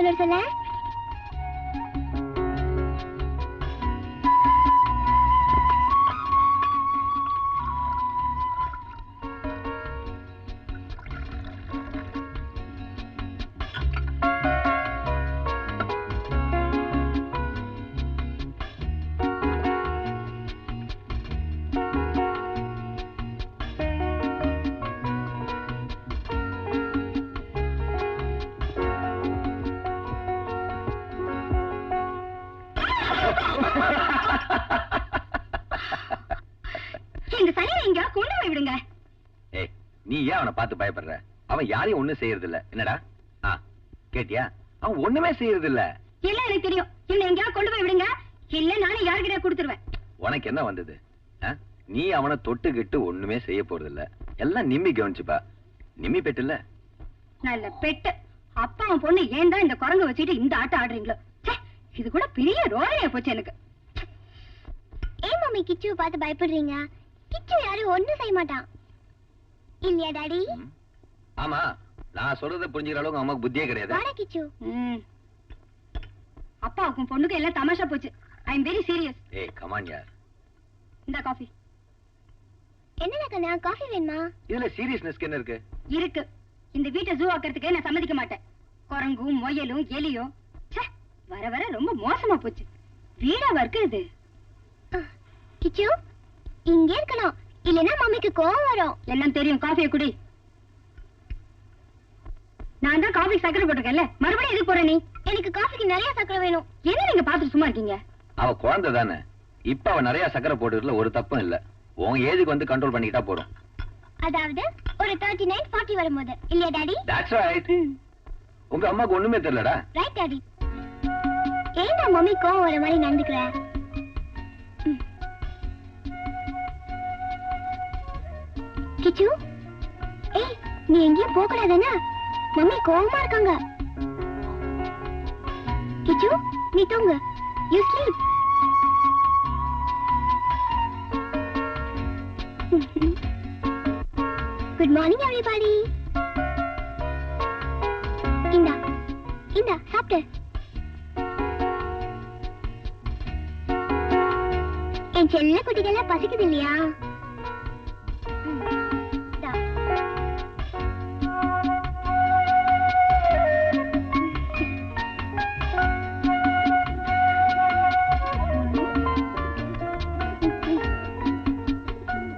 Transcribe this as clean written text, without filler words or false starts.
இன்னொரு சொல்ல. நீ ஏன் அவனை பார்த்து பயப்படுற? அவன் யாரையும் ஒண்ணும் செய்யறது இல்ல. என்னடா கேட்டியா? அவன் ஒண்ணுமே செய்யறது இல்ல. இல்ல எனக்கு தெரியும். என்ன எங்கேயாவது கொண்டு போய் விடுங்க, இல்ல நானே யாருக்கிட்ட கொடுத்துருவேன். உனக்கு என்ன வந்தது? நீ அவனை தொட்டுக்கிட்டு ஒண்ணுமே செய்ய போறது இல்ல. எல்லாம் நிம்மி கவனிச்சுப்பா. நிம்மி பெட்டு இல்ல, நல்ல பெட்டு. அப்பா அவன் பொண்ணு ஏன் தான் இந்த குரங்கு வச்சுட்டு இந்த ஆட்டம் ஆடுறீங்களோ? இது கூட பெரிய ரோதனையா போச்சு எனக்கு. ஏன் மம்மி கிச்சுவை பார்த்து பயப்படுறீங்க? கிச்சு யாரும் ஒண்ணும் செய்ய மாட்டான் இல்லையா டாடி? ஆமா, நான் சொல்றத புரிஞ்சுக்கிற அளவுக்கு அம்மாக்கு புத்தியே கிடையாது. வாடா கிச்சு. அப்பாவுக்கும் பொண்ணுக்கு எல்லாம் தமாஷா போச்சு. ஐ அம் வெரி சீரியஸ். ஏய் கம் ஆன் யார். இந்த காஃபி. என்னடா கண்ணா, காஃபி வேணுமா? இதுல சீரியஸ்னஸ் என்ன இருக்கு? இருக்கு. இந்த வீட்டை ஜூ ஆக்கிறதுக்கு நான் சம்மதிக்க மாட்டேன். குரங்கும் முயலும் எலியும் வர வர ரொம்ப மோசமா போச்சு. வீடாவா இருக்கு இது? கிச்சு இங்க இருக்கணும், இல்லனா மம்மிக்கு கோவம் வரும். எல்லாம் தெரியும். காஃபியை குடி. நான் தான் காஃபி சக்கரை போட்டிருக்கேன்ல, மறுபடியும் எதுக்கு போற நீ? எனக்கு காஃபிக்கு நிறைய சக்கரை வேணும். என்ன நீங்க பாத்துட்டு சும்மா இருக்கீங்க? அவ குழந்தை தானே, இப்ப அவ நிறைய சக்கரை போட்டுறதுல ஒரு தப்பும் இல்ல. உன் ஏஜுக்கு வந்து கண்ட்ரோல் பண்ணிக்கிட்டா போறோம். அதாவது ஒரு 39 40 வரும்போது இல்லையா டாடி? That's right. உங்க அம்மாக்கு ஒண்ணுமே தெரியலடா. Right daddy. ஏன்டா மம்மி கோவம் வர மாதிரி நடந்துக்கிற? கிச்சு ஏய், நீ எங்கேயும் போக கூடாதுன்னா மம்மி கோவமா இருக்காங்க. கிச்சு நீ தூங்கு. You sleep. Good morning everybody. இந்தா இந்தா சாப்பிடு. என் செல்ல குட்டிகள பசிக்குது இல்லையா?